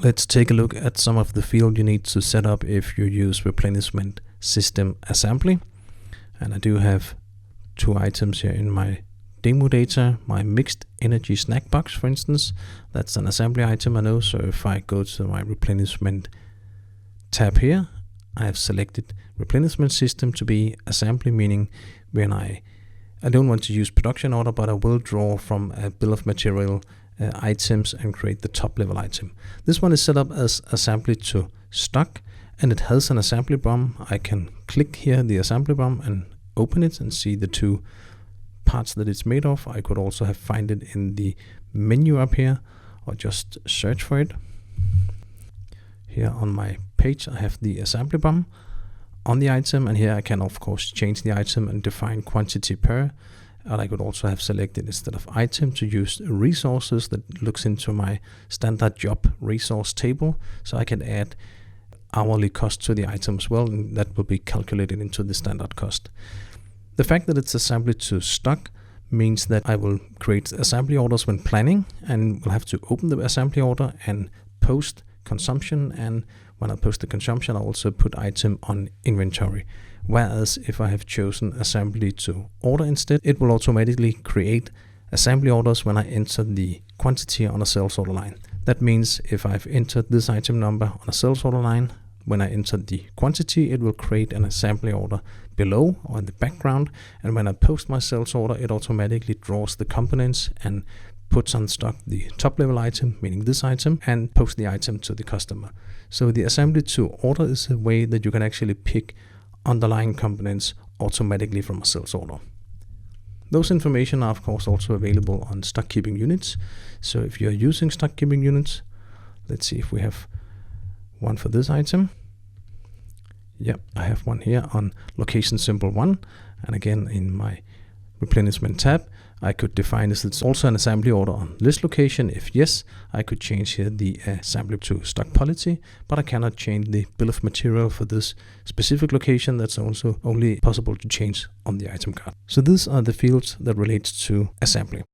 Let's take a look at some of the fields you need to set up if you use replenishment system assembly. And I do have 2 items here in my demo data. My mixed energy snack box, for instance, that's an assembly item I know. So if I go to my replenishment tab here, I have selected replenishment system to be assembly, meaning when I don't want to use production order, but I will draw from a bill of material items and create the top level item. This one is set up as assembly to stock, and it has an assembly BOM. I can click here the assembly BOM and open it and see the 2 parts that it's made of. I could also have find it in the menu up here, or just search for it. Here on my page I have the assembly BOM on the item, and here I can of course change the item and define quantity per. And I could also have selected, instead of item, to use resources that looks into my standard job resource table. So I can add hourly cost to the item as well, and that will be calculated into the standard cost. The fact that it's assembly to stock means that I will create assembly orders when planning, and will have to open the assembly order and post consumption. And when I post the consumption, I also put item on inventory. Whereas if I have chosen assembly to order instead, it will automatically create assembly orders when I enter the quantity on a sales order line. That means if I've entered this item number on a sales order line, when I enter the quantity, it will create an assembly order below or in the background. And when I post my sales order, it automatically draws the components and puts on stock the top level item, meaning this item, and post the item to the customer. So the assembly to order is a way that you can actually pick underlying components automatically from a sales order. Those information are of course also available on stock keeping units. So if you're using stock keeping units, let's see if we have one for this item. Yep, I have one here on location symbol 1. And again, in my replenishment tab, I could define this. It's also an assembly order on this location. If yes, I could change here the assembly to stock policy, but I cannot change the bill of material for this specific location. That's also only possible to change on the item card. So these are the fields that relate to assembly.